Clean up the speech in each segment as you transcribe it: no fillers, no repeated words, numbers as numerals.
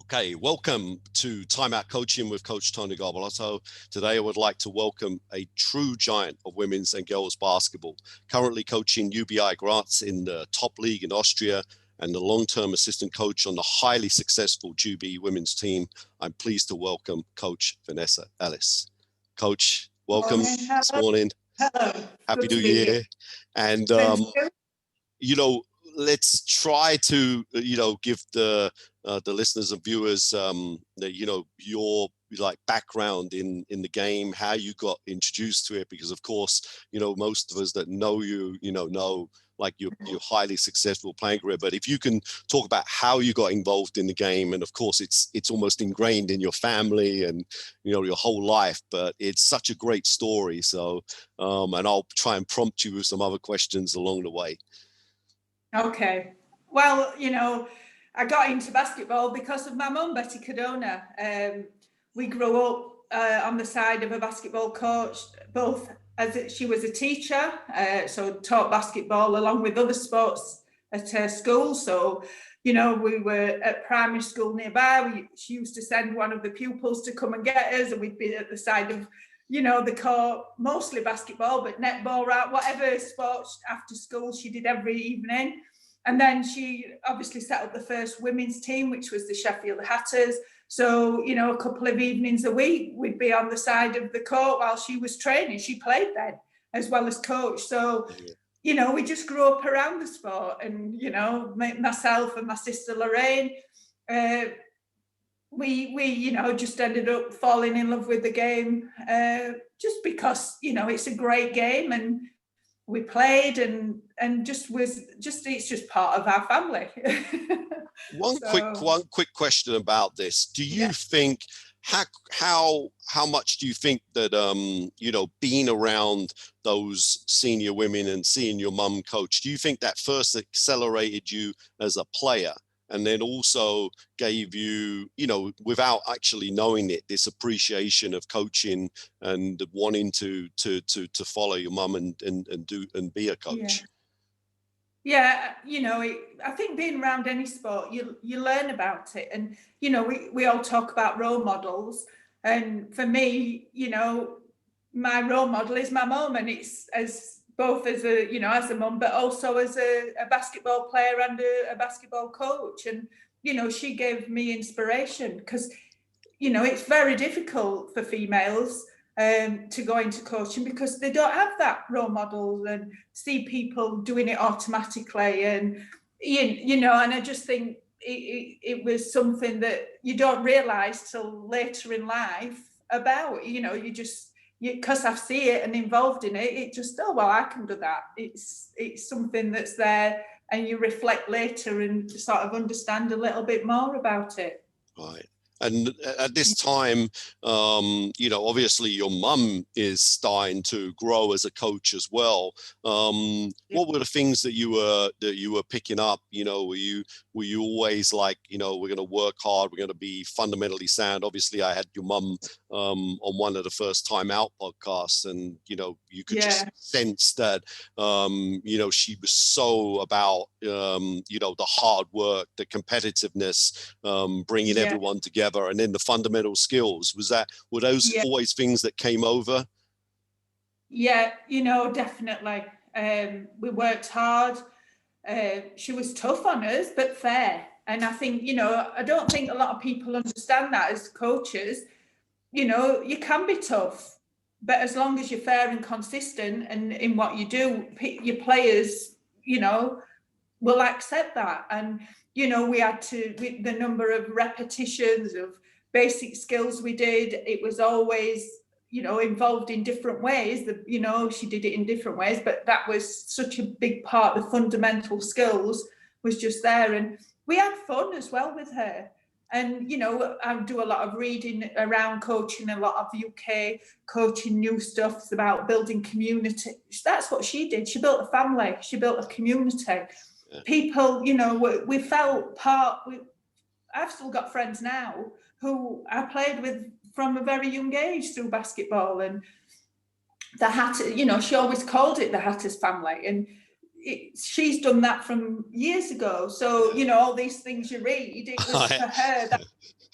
Okay, welcome to Timeout Coaching with Coach Tony Garbelotto. Today I would like to welcome a true giant of women's and girls basketball, currently coaching UBI Graz in the top league in Austria and the long-term assistant coach on the highly successful UBI women's team. I'm pleased to welcome Coach Vanessa Ellis. Coach, welcome this morning. Hello. Happy New Year. And, let's try to, give the listeners and viewers, your background in the game, how you got introduced to it, because of course, most of us that know you, know like your highly successful playing career. But if you can talk about how you got involved in the game, and of course it's almost ingrained in your family and your whole life, but it's such a great story. So and I'll try and prompt you with some other questions along the way. Okay. Well, I got into basketball because of my mum, Betty Cadona. We grew up on the side of a basketball coach, both as she was a teacher, so taught basketball along with other sports at her school. So, we were at primary school nearby. She used to send one of the pupils to come and get us, and we'd be at the side of the court, mostly basketball, but netball, right, whatever sports after school she did every evening. And then she obviously set up the first women's team, which was the Sheffield Hatters. So, a couple of evenings a week, we'd be on the side of the court while she was training. She played then as well as coach. So, we just grew up around the sport. And, myself and my sister Lorraine, we just ended up falling in love with the game just because it's a great game, and we played and it's just part of our family. One quick question about this. Do you think how much do you think that being around those senior women and seeing your mum coach, do you think that first accelerated you as a player? And then also gave you, without actually knowing it, this appreciation of coaching and wanting to follow your mum and be a coach. Yeah, I think being around any sport, you learn about it, and we all talk about role models, and for me, my role model is my mum, and it's as both as a mum, but also as a basketball player and a basketball coach. And, she gave me inspiration because, it's very difficult for females to go into coaching because they don't have that role model and see people doing it automatically. And, and I just think it was something that you don't realize till later in life about, because I see it and involved in it, it just, I can do that. It's something that's there, and you reflect later and sort of understand a little bit more about it. Right. And at this time, obviously your mum is starting to grow as a coach as well. What were the things that you were picking up? Were you always like, we're going to work hard, we're going to be fundamentally sound? Obviously, I had your mum on one of the first Timeout podcasts, and you could just sense that she was so about the hard work, the competitiveness, bringing everyone together. And then the fundamental skills, were those always things that came over? Yeah, definitely. We worked hard. She was tough on us, but fair. And I think, I don't think a lot of people understand that as coaches. You can be tough, but as long as you're fair and consistent and in what you do, your players, will accept that. And we had the number of repetitions of basic skills we did, it was always, involved in different ways. She did it in different ways, but that was such a big part. The fundamental skills was just there. And we had fun as well with her. And, I do a lot of reading around coaching, a lot of UK coaching, new stuff about building community. That's what she did. She built a family. She built a community. People, we felt part. I've still got friends now who I played with from a very young age through basketball, and the Hatter, she always called it the Hatters family, and she's done that from years ago. So all these things you read, it was for her.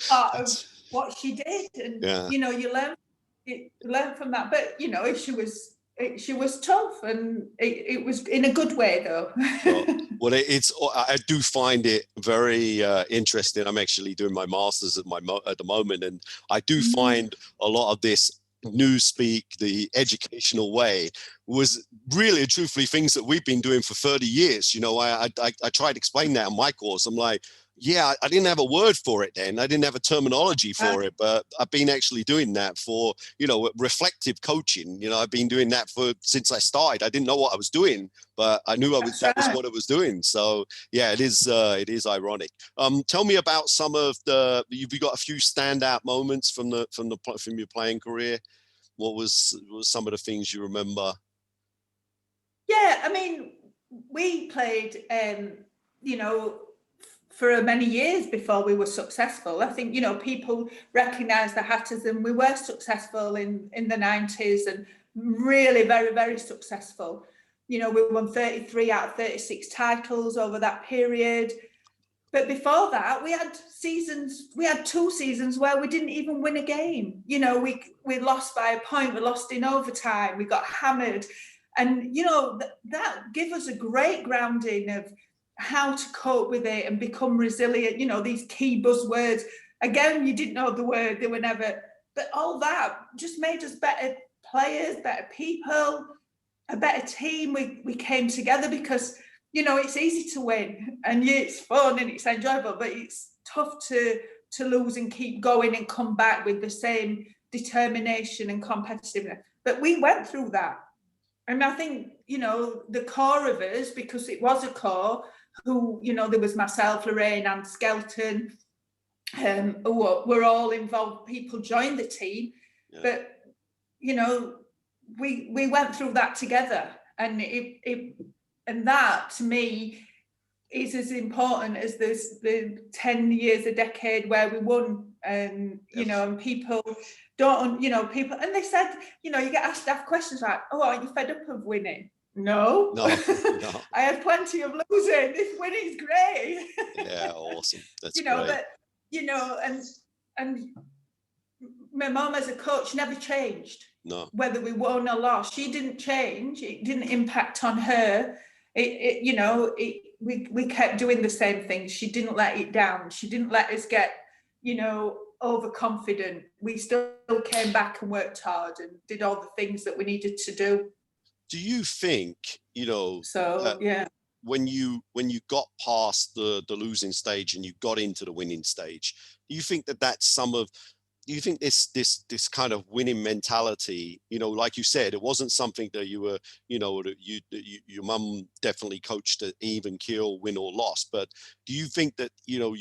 part of what she did, and Yeah. you know, you learn from that. But you know, she was tough, and it was in a good way, though. Sure. Well, I do find it very interesting. I'm actually doing my master's at the moment, and I do find a lot of this newspeak, the educational way, was really and truthfully things that we've been doing for 30 years. You know, I tried to explain that in my course. I'm like, yeah, I didn't have a word for it then. I didn't have a terminology for it, but I've been actually doing that for, you know, reflective coaching. You know, I've been doing that since I started. I didn't know what I was doing, but I knew that was what it was doing. So yeah, it is ironic. Tell me about some of you've got a few standout moments from your playing career. What was some of the things you remember? Yeah, I mean, we played, you know, for many years before we were successful. I think, you know, people recognise the Hatters, and we were successful in the 90s, and really very, very successful. You know, we won 33 out of 36 titles over that period. But before that, we had 2 seasons where we didn't even win a game. You know, we lost by a point, we lost in overtime, we got hammered. And, you know, that gave us a great grounding of how to cope with it and become resilient. You know, these key buzzwords. Again, you didn't know the word, they were never, but all that just made us better players, better people, a better team. We came together because, you know, it's easy to win and it's fun and it's enjoyable, but it's tough to lose and keep going and come back with the same determination and competitiveness. But we went through that. And I think, you know, the core of us, because it was a core, who, you know, there was myself, Lorraine and Skelton, who were all involved. People joined the team, but, you know, we went through that together. And and that, to me, is as important as the 10 years, a decade where we won. And, you know, and people don't, you know, and they said, you know, you get asked questions like, oh, aren't you fed up of winning? No. I had plenty of losing. This winning's great. Yeah, awesome. That's you know, great. but, you know, and my mum as a coach never changed. No. Whether we won or lost, she didn't change. It didn't impact on her. You know, we kept doing the same things. She didn't let it down. She didn't let us get, you know, overconfident. We still came back and worked hard and did all the things that we needed to do. Do you think, you know, when you got past the losing stage and you got into the winning stage, do you think that's do you think this kind of winning mentality, you know, like you said, it wasn't something that you were, you know, that your mum definitely coached to even keel, win or loss, but do you think that, you know,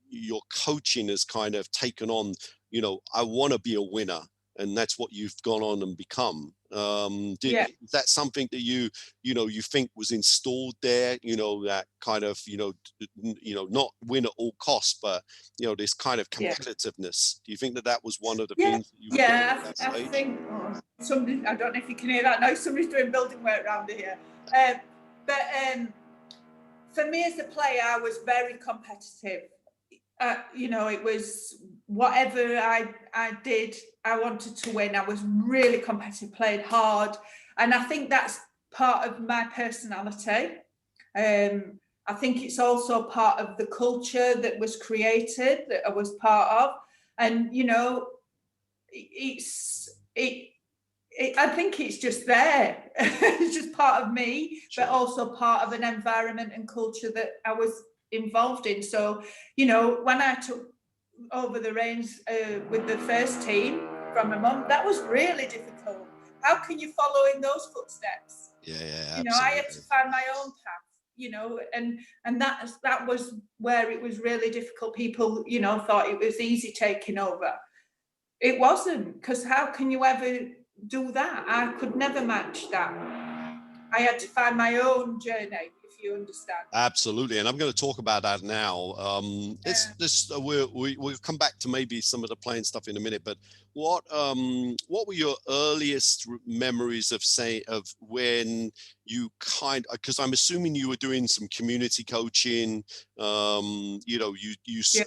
your coaching has kind of taken on, you know, I want to be a winner, and that's what you've gone on and become? Is that something that you think was installed there, you know, that kind of, you know, not win at all costs, but, you know, this kind of competitiveness? Do you think that was one of the things that you were doing at that stage? I think somebody, I don't know if you can hear that now, somebody's doing building work around here. But for me as a player, I was very competitive. You know, it was whatever I did, I wanted to win. I was really competitive, played hard. And I think that's part of my personality. I think it's also part of the culture that was created, that I was part of. And, you know, I think it's just there. It's just part of me, but also part of an environment and culture that I was involved in. So, you know, when I took over the reins with the first team from my mum, that was really difficult. How can you follow in those footsteps? Yeah, you know, I had to find my own path, you know, and that was where it was really difficult. People, you know, thought it was easy taking over. It wasn't, because how can you ever do that? I could never match that. I had to find my own journey, if you understand. Absolutely, and I'm going to talk about that now. We'll come back to maybe some of the playing stuff in a minute. But what were your earliest memories of when you because I'm assuming you were doing some community coaching.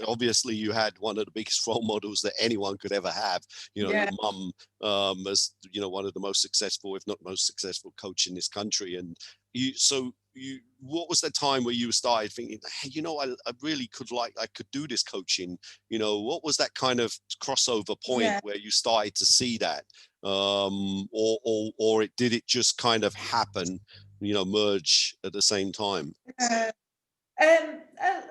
Obviously you had one of the biggest role models that anyone could ever have. Your mum, as one of the most successful, if not most successful, coach in this country, and what was that time where you started thinking, hey, I really I could do this coaching? What was that kind of crossover point where you started to see that, or did it just kind of happen, merge at the same time? A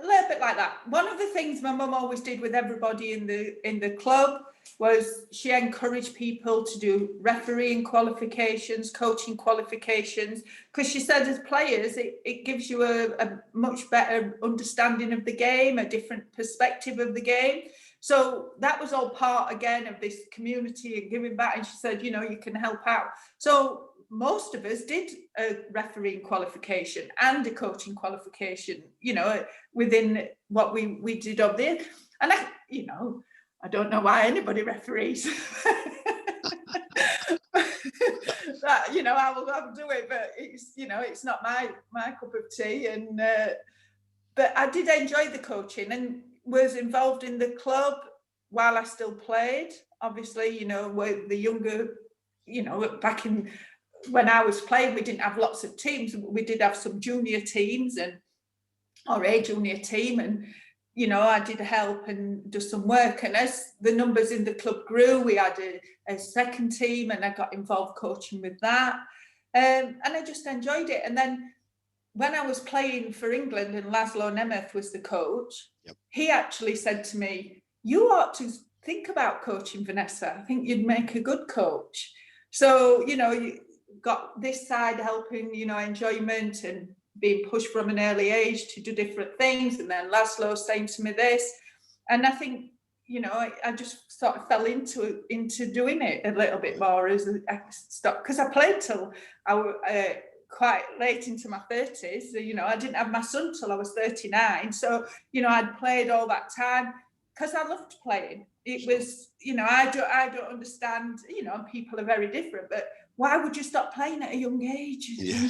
little bit like that. One of the things my mum always did with everybody in the club was she encouraged people to do refereeing qualifications, coaching qualifications, because she said as players it gives you a much better understanding of the game, a different perspective of the game. So that was all part again of this community and giving back. And she said, you can help out. So most of us did a refereeing qualification and a coaching qualification, within what we did up there. And I don't know why anybody referees. I will do it, but it's not my cup of tea. And but I did enjoy the coaching and was involved in the club while I still played. Obviously, with the younger, back in when I was playing, we didn't have lots of teams. We did have some junior teams or a junior team, and I did help and do some work. And as the numbers in the club grew, we had a second team, and I got involved coaching with that. And I just enjoyed it. And then when I was playing for England and Laszlo Nemeth was the coach, he actually said to me, "You ought to think about coaching, Vanessa. I think you'd make a good coach." So, you got this side helping, enjoyment and being pushed from an early age to do different things. And then Laszlo saying to me this. And I think, I just sort of fell into doing it a little bit more as I stopped, because I played till I was quite late into my 30s. I didn't have my son till I was 39. So, I'd played all that time because I loved playing. It was, I don't understand, people are very different, but why would you stop playing at a young age? Yeah.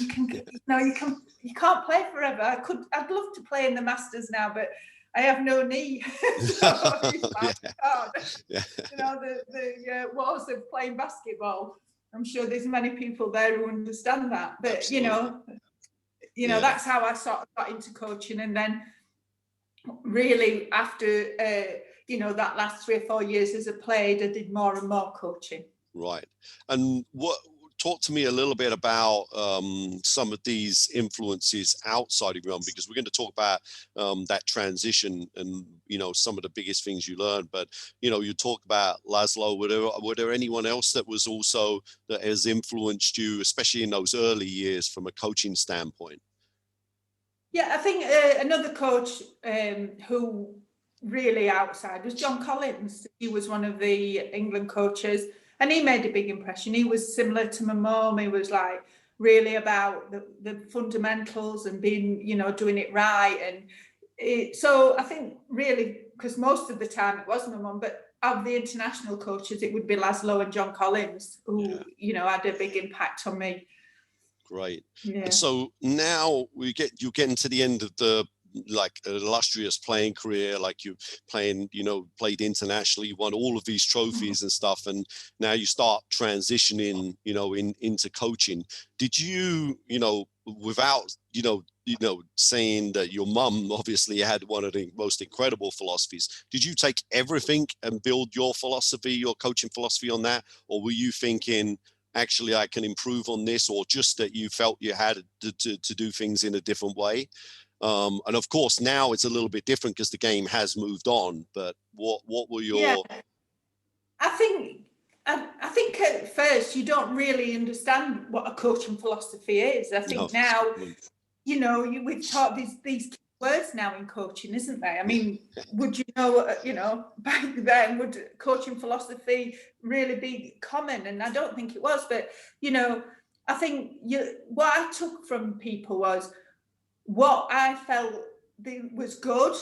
You can't play forever. I'd love to play in the Masters now, but I have no knee. The woes of playing basketball. I'm sure there's many people there who understand that. But absolutely. That's how I sort of got into coaching. And then really after that last 3 or 4 years as a player, I did more and more coaching. Right. And talk to me a little bit about some of these influences outside of your own, because we're going to talk about that transition and, some of the biggest things you learned. But, you talk about Laszlo. Were there anyone else that has influenced you, especially in those early years from a coaching standpoint? Yeah, I think another coach who really outside was John Collins. He was one of the England coaches. And he made a big impression. He was similar to my mum. He was like really about the fundamentals and being, doing it right. And so I think really, because most of the time it was my mum, but of the international coaches, it would be Laszlo and John Collins who, had a big impact on me. Great. Yeah. And so now you're getting to the end of the illustrious playing career, like you played internationally, you won all of these trophies and stuff, and now you start transitioning, into coaching. Did you, without, saying that your mum obviously had one of the most incredible philosophies, did you take everything and build your coaching philosophy on that? Or were you thinking, actually, I can improve on this, or just that you felt you had to do things in a different way? And of course, now it's a little bit different because the game has moved on. But what were your? Yeah, I think at first you don't really understand what a coaching philosophy is. I think now, we've taught these words now in coaching, isn't there? I mean, would back then would coaching philosophy really be common? And I don't think it was. But I think what I took from people was, what I felt was good,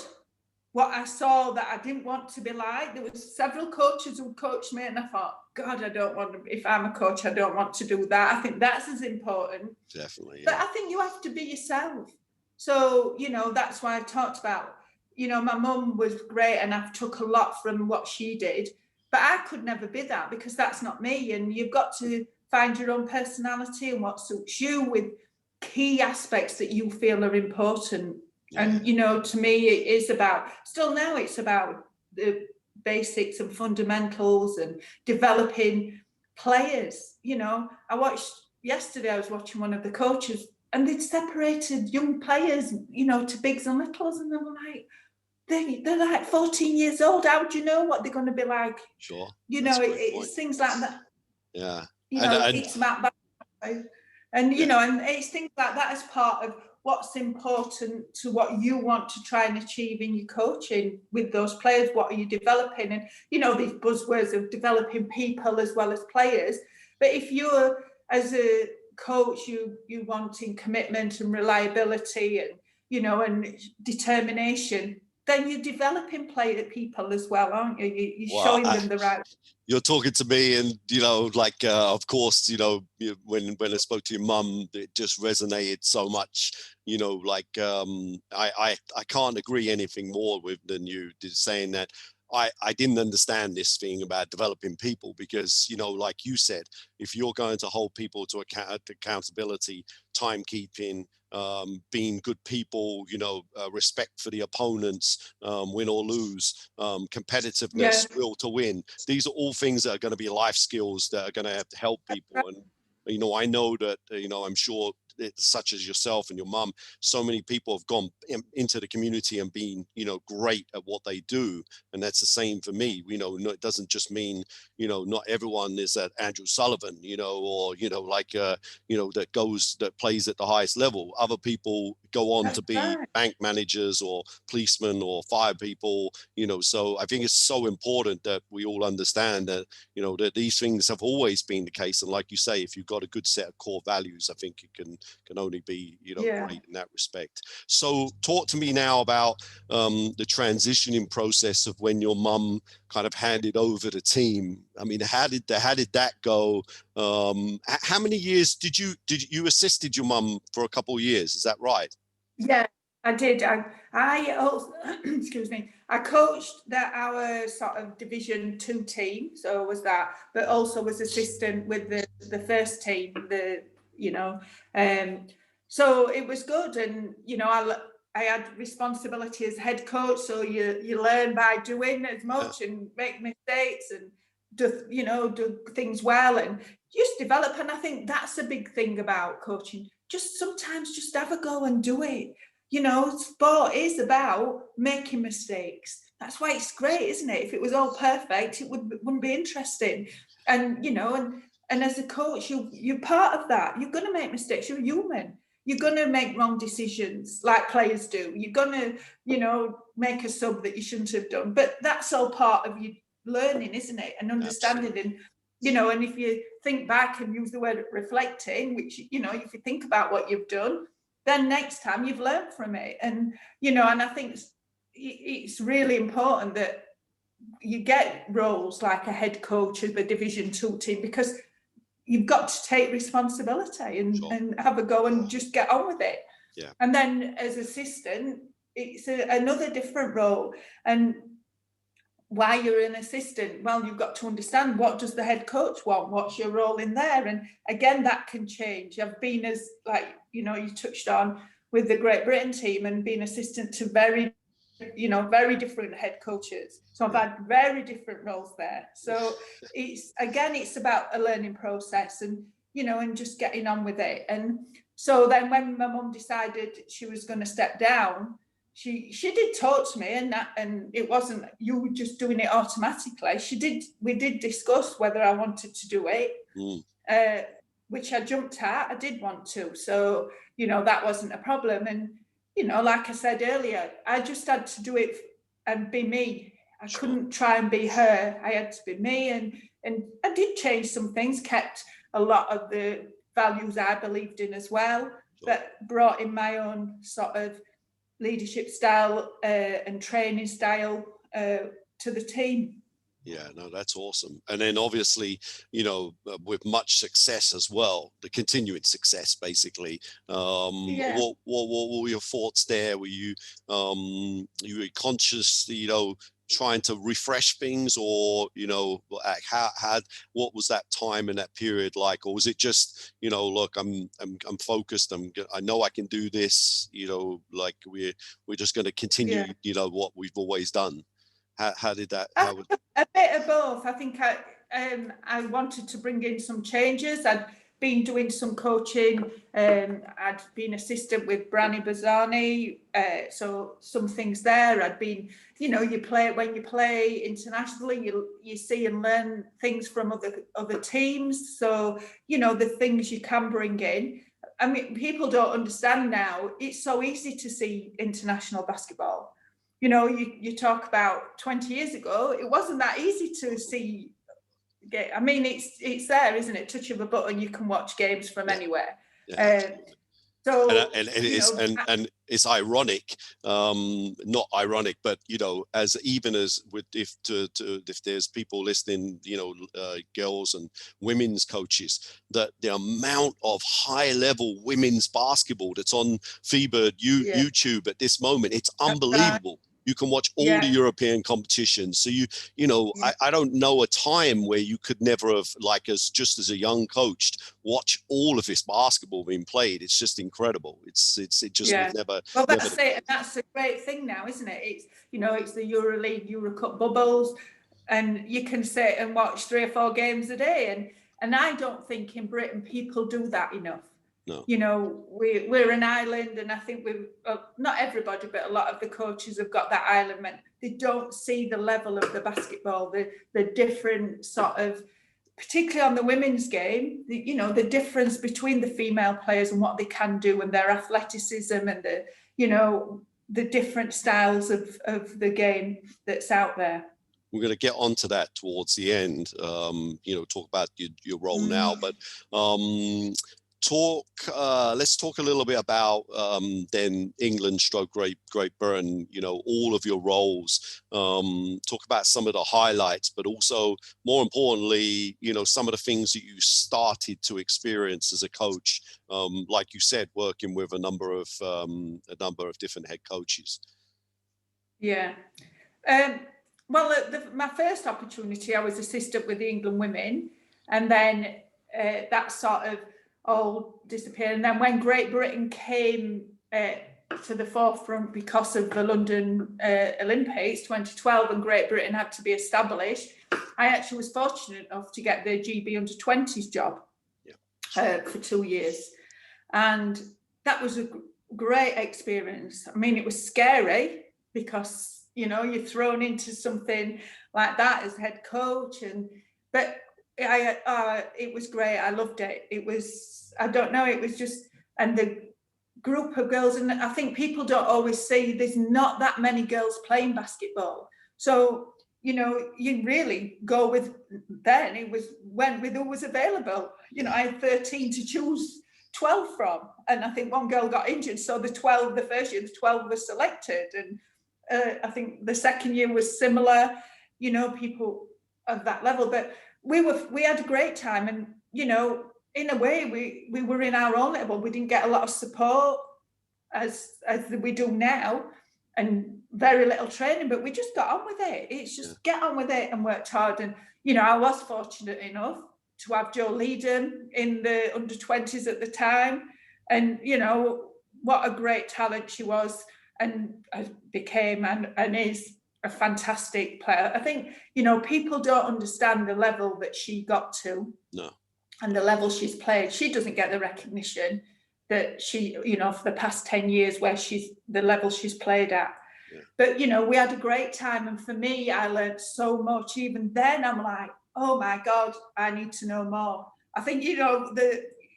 what I saw that I didn't want to be like. There was several coaches who coached me, and I thought, God, I don't want to, if I'm a coach, I don't want to do that. I think that's as important. Definitely. But Yeah. I think you have to be yourself. So, you know, that's why I talked about, you know, my mum was great and I've took a lot from what she did, but I could never be that because that's not me. And you've got to find your own personality and what suits you with key aspects that you feel are important. Yeah. And, you know, to me, it is about, still now it's about the basics and fundamentals and developing players. You know, yesterday I was watching one of the coaches and they'd separated young players, you know, to bigs and littles. And they were like, they're like 14 years old. How do you know what they're going to be like? Sure. You know, it's things like that. Yeah. You know, it's about, and, you know, and it's things like that as part of what's important to what you want to try and achieve in your coaching with those players. What are you developing? And, you know, these buzzwords of developing people as well as players. But if you're, as a coach, you wanting commitment and reliability and, you know, and determination, then you're developing people as well, aren't you? You're showing them the right. You're talking to me, and you know, like of course, you know, when I spoke to your mum, it just resonated so much. You know, like I can't agree anything more with than you did saying that. I didn't understand this thing about developing people because, you know, like you said, if you're going to hold people to accountability, timekeeping, being good people, you know, respect for the opponents, win or lose, competitiveness, will to win. These are all things that are going to be life skills that are going to have to help people. And, you know, I know that, you know, I'm sure such as yourself and your mum, so many people have gone into the community and been, you know, great at what they do. And that's the same for me. You know, it doesn't just mean, you know, not everyone is at Andrew Sullivan, you know, or, you know, like, you know, that plays at the highest level. Other people go on to be bank managers or policemen or fire people, you know. So I think it's so important that we all understand that, you know, that these things have always been the case. And like you say, if you've got a good set of core values, I think it can only be, you know, great in that respect. So talk to me now about the transitioning process of when your mum kind of handed over the team. I mean, how did that go? How many years did you assisted your mum for a couple of years? Is that right? Yeah, I did. I also, excuse me, I coached our sort of Division 2 team, so was that, but also was assistant with the first team, you know, so it was good. And, you know, I had responsibility as head coach, so you learn by doing as much and make mistakes and do things well and just develop. And I think that's a big thing about coaching. Just sometimes just have a go and do it. You know, sport is about making mistakes. That's why it's great, isn't it? If it was all perfect, it wouldn't be interesting. And, you know, and as a coach, you're part of that. You're going to make mistakes. You're human. You're going to make wrong decisions like players do. You're going to, you know, make a sub that you shouldn't have done. But that's all part of you learning, isn't it? And understanding. Absolutely. And, you know, and if you think back and use the word reflecting, which, you know, if you think about what you've done, then next time you've learned from it. And, you know, and I think it's really important that you get roles like a head coach of a Division 2 team, because you've got to take responsibility and have a go and just get on with it. Yeah. And then as assistant, it's another different role. And why you're an assistant, well, you've got to understand, what does the head coach want? What's your role in there? And again, that can change. I've been, as like, you know, you touched on with the Great Britain team, and being assistant to very different head coaches. So I've had very different roles there. So it's about a learning process, and, you know, and just getting on with it. And so then when my mum decided she was going to step down, she did talk to me, and it wasn't you were just doing it automatically. We did discuss whether I wanted to do it, which I jumped at. I did want to, so, you know, that wasn't a problem. And, you know, like I said earlier, I just had to do it and be me. I couldn't try and be her. I had to be me, and I did change some things, kept a lot of the values I believed in as well. but brought in my own sort of leadership style and training style to the team. Yeah, no, that's awesome. And then obviously, you know, with much success as well, the continuing success, basically. What were your thoughts there? Were you conscious, you know, trying to refresh things, or, you know, what was that time and that period like? Or was it just, you know, look, I'm focused, I know I can do this, you know, like we're just going to continue, you know, what we've always done? How did that? A bit of both. I think I wanted to bring in some changes. I'd been doing some coaching. I'd been assistant with Brani Bazzani, so some things there. I'd been, you know, when you play internationally, you see and learn things from other teams. So, you know, the things you can bring in. I mean, people don't understand now. It's so easy to see international basketball. You know, you talk about 20 years ago, it wasn't that easy to see. I mean, it's there, isn't it? Touch of a button, you can watch games from anywhere. So and it's ironic, not ironic, but, you know, as with if there's people listening, you know, girls and women's coaches, that the amount of high level women's basketball that's on FIBA YouTube at this moment, it's unbelievable. You can watch all the European competitions. So you know, I don't know a time where you could never have, like, just as a young coach, watch all of this basketball being played. It's just incredible. It just was never. Well, that's it, and that's a great thing now, isn't it? It's, you know, it's the EuroLeague, Eurocup bubbles, and you can sit and watch 3 or 4 games a day. And I don't think in Britain people do that enough. No. You know, we're an island, and I think not everybody, but a lot of the coaches have got that element. They don't see the level of the basketball, the different sort of, particularly on the women's game, you know, the difference between the female players and what they can do, and their athleticism, and the, you know, the different styles of the game that's out there. We're going to get onto that towards the end. You know, talk about your role now, but let's talk a little bit about then England / Great Britain, you know, all of your roles. Talk about some of the highlights, but also more importantly, you know, some of the things that you started to experience as a coach, like you said, working with a number of different head coaches. Yeah. Well, my first opportunity, I was assistant with the England women, and then that sort of all disappeared. And then when Great Britain came to the forefront because of the London Olympics 2012, and Great Britain had to be established, I actually was fortunate enough to get the GB under-20s job for 2 years. And that was a great experience. I mean, it was scary because, you know, you're thrown into something like that as head coach, but it was great. I loved it. It was, I don't know, it was just, and the group of girls, and I think people don't always see there's not that many girls playing basketball. So, you know, you really go with, then it went with who was available. You know, I had 13 to choose 12 from, and I think one girl got injured, so the first year, the 12 were selected, and I think the second year was similar, you know, people of that level. But we had a great time, and, you know, in a way we were in our own level. We didn't get a lot of support as we do now, and very little training, but we just got on with it. It's just get on with it and worked hard. And, you know, I was fortunate enough to have Jo Leedham in the under-20s at the time, and, you know, what a great talent she was, and became and is a fantastic player. I think, you know, people don't understand the level that she got to. No. And the level she's played. She doesn't get the recognition that she, you know, for the past 10 years where the level she's played at. Yeah. But, you know, we had a great time. And for me, I learned so much. Even then, I'm like, oh my God, I need to know more. I think, you know,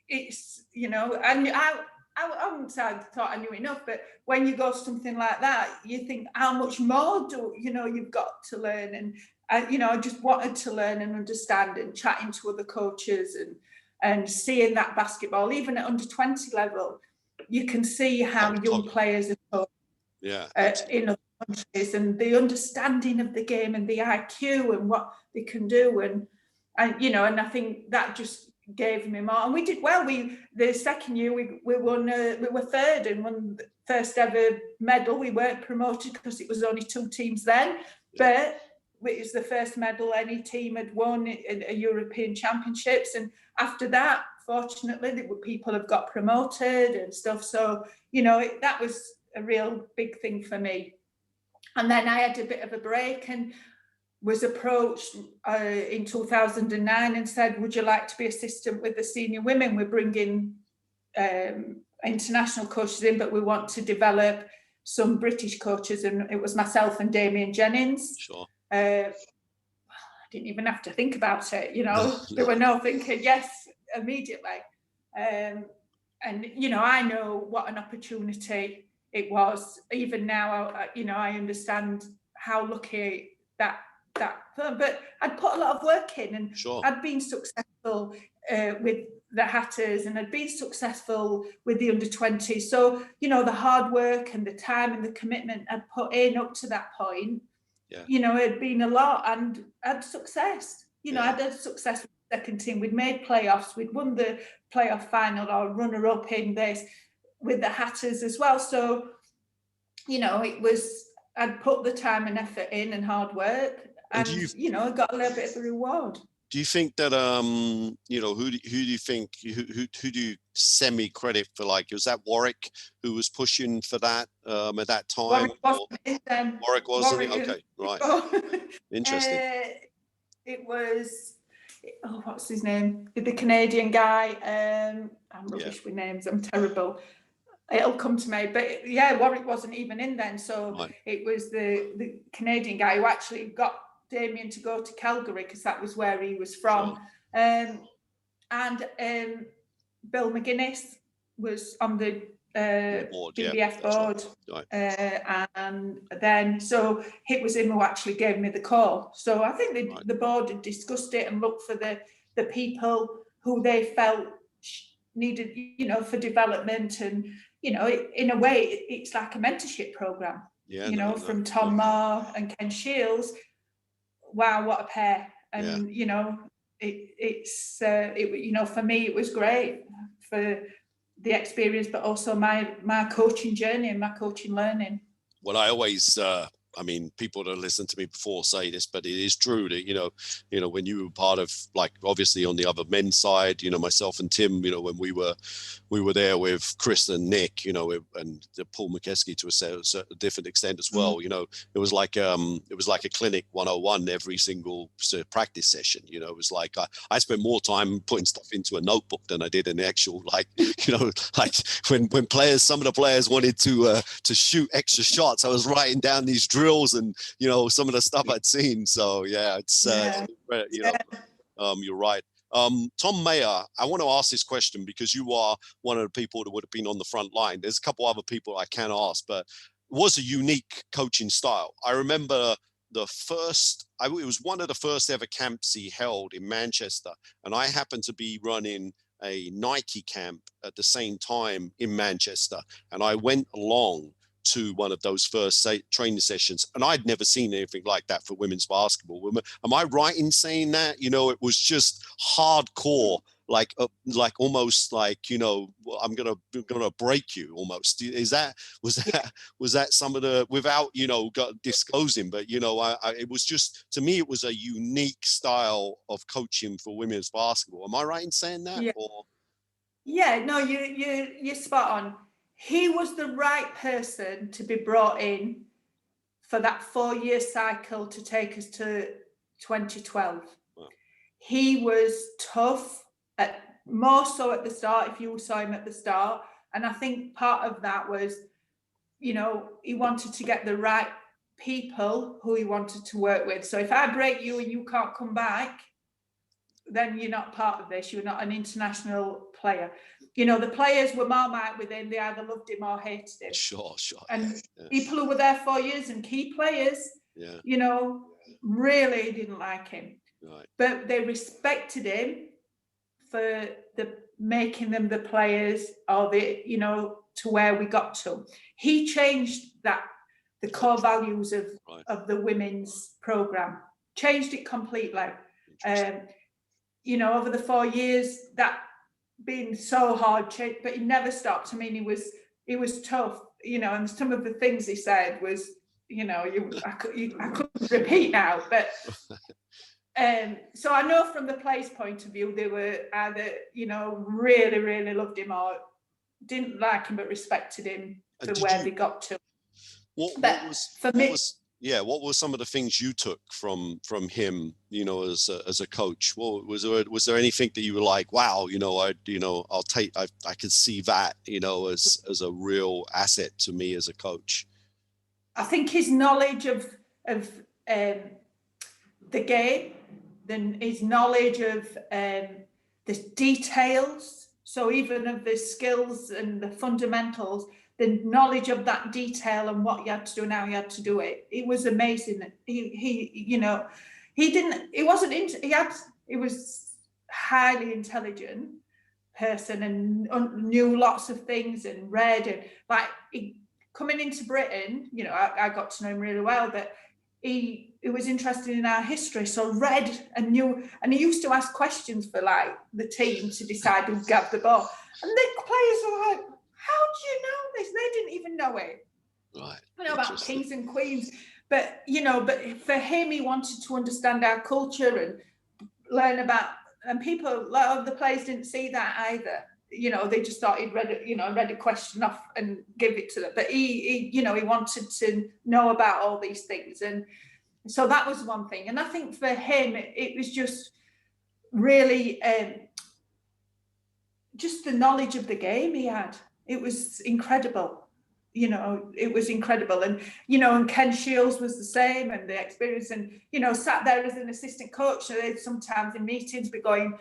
it's, you know, and I wouldn't say I thought I knew enough, but when you go something like that, you think how much more you've got to learn. And I just wanted to learn and understand, and chatting to other coaches and seeing that basketball, even at under-20 level, you can see how young players are taught in other countries, and the understanding of the game and the IQ and what they can do, and I think that just gave me more. And we did well. The second year we won. We were third and won the first ever medal. We weren't promoted because it was only 2 teams then, but it was the first medal any team had won in a European Championships. And after that, fortunately, people have got promoted and stuff. So that was a real big thing for me. And then I had a bit of a break and was approached in 2009 and said, would you like to be assistant with the senior women? We're bringing international coaches in, but we want to develop some British coaches. And it was myself and Damien Jennings. Sure. I didn't even have to think about it, There were no thinking yes immediately. And I know what an opportunity it was. Even now, I understand how lucky that firm, but I'd put a lot of work in, and I'd been successful with the Hatters, and I'd been successful with the under-20s. So, the hard work and the time and the commitment I'd put in up to that point, it had been a lot, and I'd success. I'd had success with the second team. We'd made playoffs. We'd won the playoff final or runner-up in this with the Hatters as well. So, it was, I'd put the time and effort in and hard work, and I got a little bit of a reward. Do you think that who do you think who do you semi-credit for? Like, was that Warwick who was pushing for that at that time? Warwick wasn't. Okay, right. Interesting. It was what's his name? The Canadian guy. I'm rubbish with names. I'm terrible. It'll come to me, but Warwick wasn't even in then. So it was the Canadian guy who actually got Damien to go to Calgary, because that was where he was from. And Bill McGuinness was on the BBF board. Right. And then, so it was him who actually gave me the call. So I think the board had discussed it and looked for the people who they felt needed, for development. And, in a way, it's like a mentorship program, from Tom Moore and Ken Shields. Wow, what a pair. And, it's for me, it was great for the experience, but also my coaching journey and my coaching learning. Well, I always, people that listen to me before say this, but it is true that, when you were part of, like, obviously on the other men's side, myself and Tim, when we were there with Chris and Nick, and Paul McKeskey to a different extent as well. It was like a clinic 101 every single practice session. It was like I spent more time putting stuff into a notebook than I did in the actual, like when some of the players wanted to shoot extra shots, I was writing down these drills and some of the stuff I'd seen. So you're right. Tom Mayer, I want to ask this question because you are one of the people that would have been on the front line. There's a couple other people I can ask, but it was a unique coaching style. I remember it was one of the first ever camps he held in Manchester, and I happened to be running a Nike camp at the same time in Manchester, and I went along to one of those first training sessions, and I'd never seen anything like that for women's basketball. Am I right in saying that? It was just hardcore, like almost like, I'm gonna break you almost. Was that some of the, without disclosing, but it was just, to me, it was a unique style of coaching for women's basketball. Am I right in saying that? No, you're spot on. He was the right person to be brought in for that 4-year cycle to take us to 2012. Wow. He was tough, more so at the start, if you saw him at the start. And I think part of that was, he wanted to get the right people who he wanted to work with. So if I break you and you can't come back, then you're not part of this. You're not an international player. The players were Marmite with him. They either loved him or hated him. Sure. And people who were there 4 years and key players, really didn't like him. Right. But they respected him for making them the players, or to where we got to. He changed that, the core values of the women's program, changed it completely. You know, over the 4 years, that been so hard, but he never stopped. I mean, he was tough, you know, and some of the things he said was, you know, I couldn't repeat now, but so I know from the players' point of view, they were either, you know, really, really loved him or didn't like him but respected him for where they got to. What were some of the things you took from him, you know, as a coach? Well, was there anything that you were like, wow, you know, I could see that, you know, as a real asset to me as a coach? I think his knowledge of the game, then his knowledge of the details, so even of the skills and the fundamentals, the knowledge of that detail and what you had to do and how you had to do it. It was amazing. He was highly intelligent person and knew lots of things and read, and like coming into Britain, you know, I got to know him really well, but he was interested in our history, so read and knew, and he used to ask questions for like the team to decide who'd get the ball, and the players were like, how do you know this? They didn't even know it. Right. You know about kings and queens, but you know, but for him, he wanted to understand our culture and learn about. And people, a lot of the players didn't see that either. You know, they just thought he'd read a question off and give it to them. But he you know, he wanted to know about all these things, and so that was one thing. And I think for him, it was just really just the knowledge of the game he had. It was incredible. You know, it was incredible. And, you know, and Ken Shields was the same, and the experience, and, you know, sat there as an assistant coach. So they'd sometimes in meetings be going,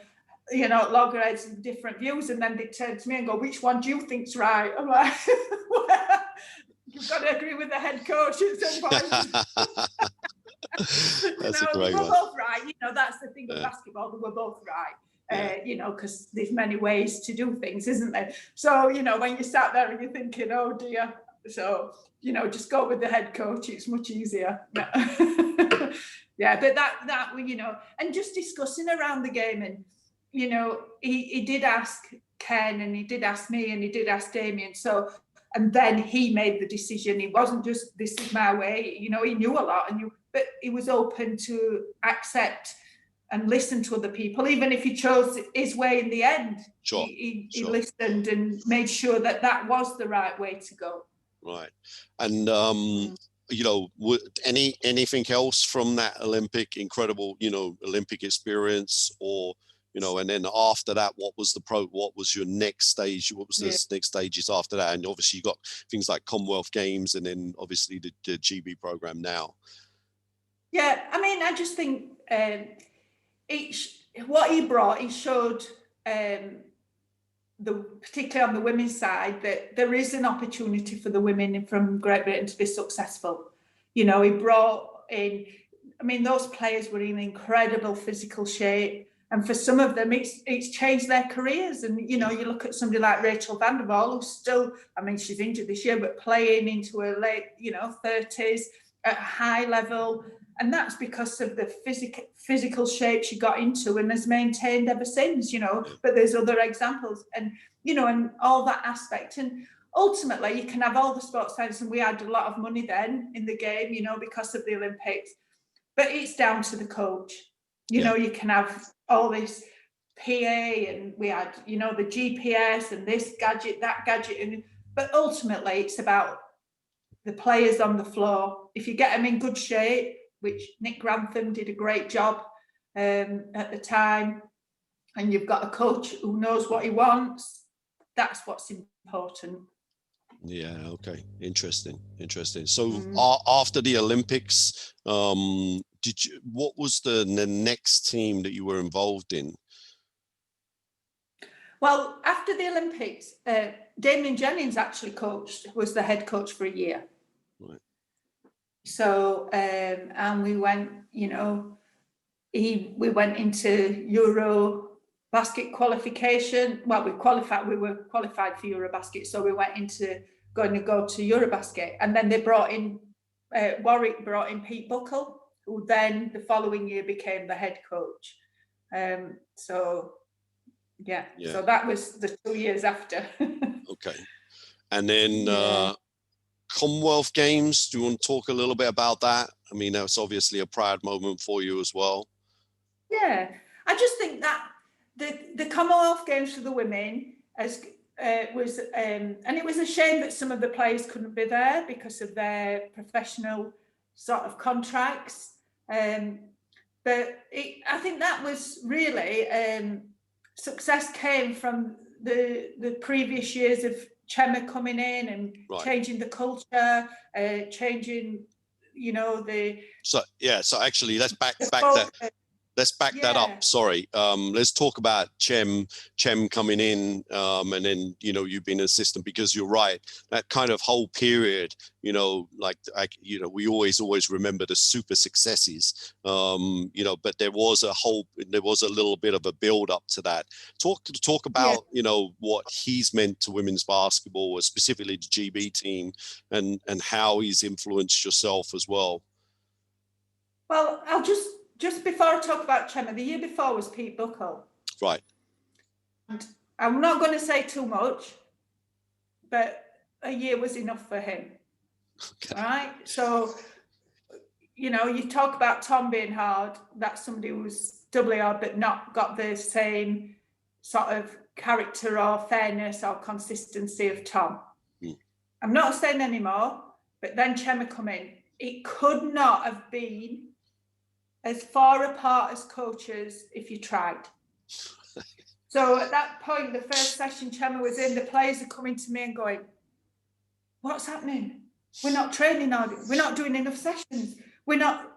you know, loggerheads and different views. And then they'd turn to me and go, which one do you think's right? I'm like, well, you've got to agree with the head coach at some point. That's a great we're one. both right. You know, that's the thing with basketball, that we're both right. You know, because there's many ways to do things, isn't there? So, you know, when you sat there and you're thinking, oh dear, so, you know, just go with the head coach, it's much easier. Yeah, but that, you know, and just discussing around the game, and, you know, he did ask Ken, and he did ask me, and he did ask Damien, so, and then he made the decision. He wasn't just, this is my way, you know, he knew a lot, but he was open to accept and listen to other people, even if he chose his way in the end. Sure. He listened and made sure that was the right way to go. Right. And you know, anything else from that incredible, you know, Olympic experience, or, you know, and then after that, what was your next stage? What was the next stages after that? And obviously you got things like Commonwealth Games, and then obviously the GB program now. Yeah, I mean, I just think what he brought, he showed particularly on the women's side, that there is an opportunity for the women from Great Britain to be successful. You know, he brought in, I mean, those players were in incredible physical shape, and for some of them, it's changed their careers. And, you know, you look at somebody like Rachel van der Waal, who's still, I mean, she's injured this year, but playing into her late, you know, 30s at a high level. And that's because of the physical shape she got into and has maintained ever since, you know, but there's other examples, and, you know, and all that aspect. And ultimately you can have all the sports science, and we had a lot of money then in the game, you know, because of the Olympics, but it's down to the coach. You know, you can have all this PA, and we had, you know, the GPS and this gadget, that gadget, but ultimately it's about the players on the floor. If you get them in good shape, which Nick Grantham did a great job at the time, and you've got a coach who knows what he wants, that's what's important. Yeah, okay, interesting. So after the Olympics, what was the next team that you were involved in? Well, after the Olympics, Damien Jennings actually was the head coach for a year. Right. So, and we went, you know, we went into Euro basket qualification. Well, we were qualified for Eurobasket, so we went into going to go to Eurobasket, and then they brought in Warwick brought in Pete Buckle, who then the following year became the head coach. So that was the 2 years after. Okay. And then Commonwealth Games, do you want to talk a little bit about that? I mean, that's obviously a proud moment for you as well. Yeah, I just think that the Commonwealth Games for the women was, and it was a shame that some of the players couldn't be there because of their professional sort of contracts. But I think that was really success came from the previous years of Chema coming in and changing the culture, changing, you know, the. So actually, let's back that. Let's back that up. Sorry. Let's talk about Chem coming in, and then, you know, you've been an assistant, because you're right. That kind of whole period, you know, we always remember the super successes, you know, but there was a little bit of a build up to that. Talk about, you know, what he's meant to women's basketball, or specifically the GB team, and how he's influenced yourself as well. Well, I'll just before I talk about Chema, the year before was Pete Buckle. Right. And I'm not going to say too much, but a year was enough for him. Okay. Right? So, you know, you talk about Tom being hard, that's somebody who was doubly hard, but not got the same sort of character or fairness or consistency of Tom. I'm not saying anymore, but then Chema come in. It could not have been as far apart as coaches if you tried. So at that point, the first session Chema was in, the players are coming to me and going, what's happening? We're not training hard. We're not doing enough sessions. We're not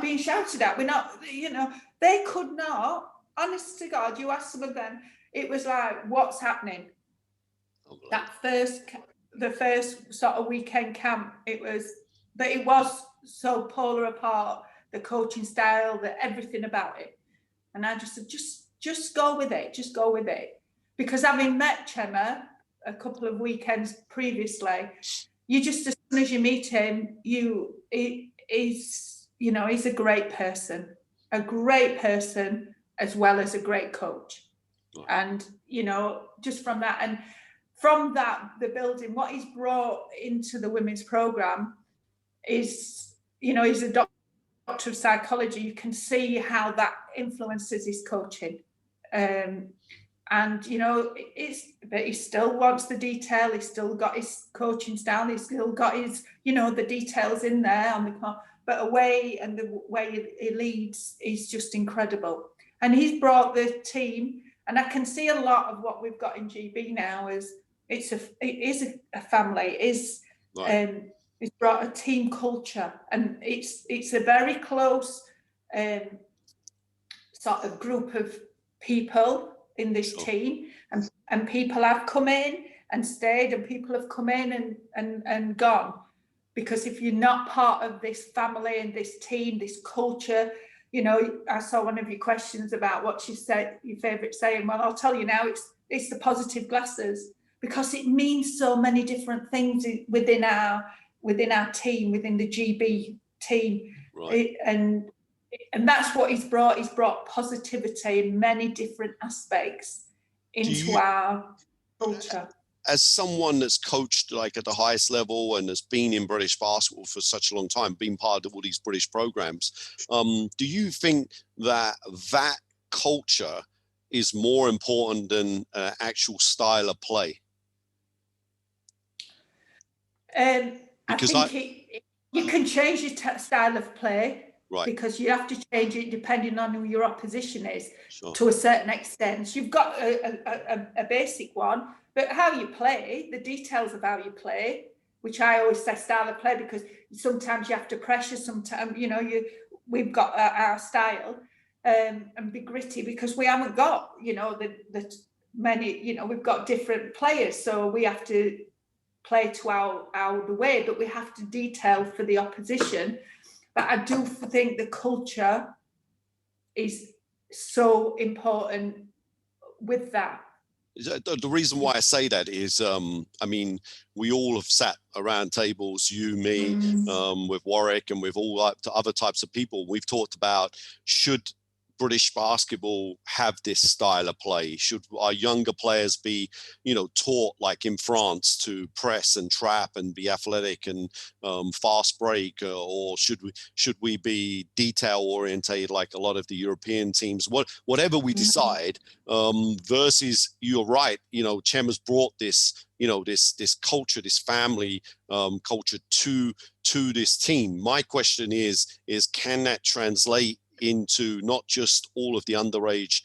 being shouted at. We're not, you know, they could not, honest to God, you ask some of them, it was like, what's happening? The first sort of weekend camp, it was so polar apart, the coaching style, everything about it. And I just said, just go with it, Because having met Chema a couple of weekends previously, you just, as soon as you meet him, he's a great person as well as a great coach. And, you know, just from that, and from that, the building, what he's brought into the women's program is, you know, he's a doctor of psychology. You can see how that influences his coaching. And, you know, but he still wants the detail. He's still got his coaching style. He's still got his, you know, the details in there on the, but the way he leads is just incredible. And he's brought the team, and I can see a lot of what we've got in GB now is it is a family. It's brought a team culture, and it's a very close sort of group of people in this team, and people have come in and stayed, and people have come in and gone, because if you're not part of this family and this team, this culture, you know, I saw one of your questions about what you said, your favourite saying. Well, I'll tell you now, it's the positive glasses, because it means so many different things within our team, within the GB team. Right. And that's what he's brought. He's brought positivity in many different aspects into our culture. As someone that's coached like at the highest level and has been in British basketball for such a long time, been part of all these British programs, do you think that culture is more important than actual style of play? I think you can change your style of play. Right. Because you have to change it depending on who your opposition is, to a certain extent. You've got a basic one, but how you play, the details of how you play, which I always say style of play, because sometimes you have to pressure, sometimes, you know, we've got our style, and be gritty, because we haven't got, you know, the many, you know, we've got different players, so we have to play to our way, but we have to detail for the opposition. But I do think the culture is so important with that. The reason why I say that is, I mean, we all have sat around tables, you, me, with Warwick and with all other types of people. We've talked about, should British basketball have this style of play? Should our younger players be, taught like in France to press and trap and be athletic and fast break, or should we be detail orientated like a lot of the European teams? Whatever we decide, versus, you're right, Chem has brought this, this culture, this family culture to this team. My question is can that translate into not just all of the underage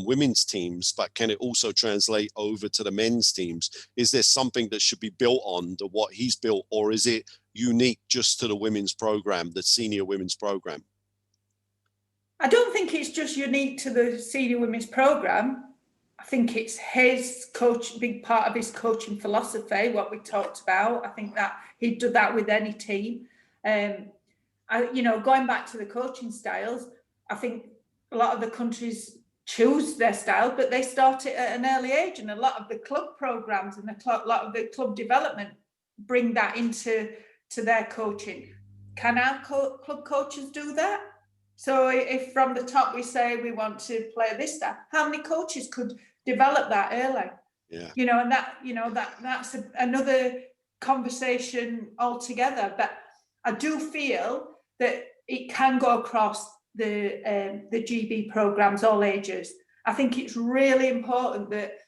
women's teams, but can it also translate over to the men's teams? Is there something that should be built on to what he's built, or is it unique just to the women's program, the senior women's program? I don't think it's just unique to the senior women's program. I think it's his big part of his coaching philosophy, what we talked about. I think that he'd do that with any team. Going back to the coaching styles, I think a lot of the countries choose their style, but they start it at an early age, and a lot of the club programs and a lot of the club development bring that into their coaching. Can our club coaches do that? So if from the top we say we want to play this style, how many coaches could develop that early? Yeah. And that's another conversation altogether. But I do feel that it can go across the GB programs, all ages. I think it's really important that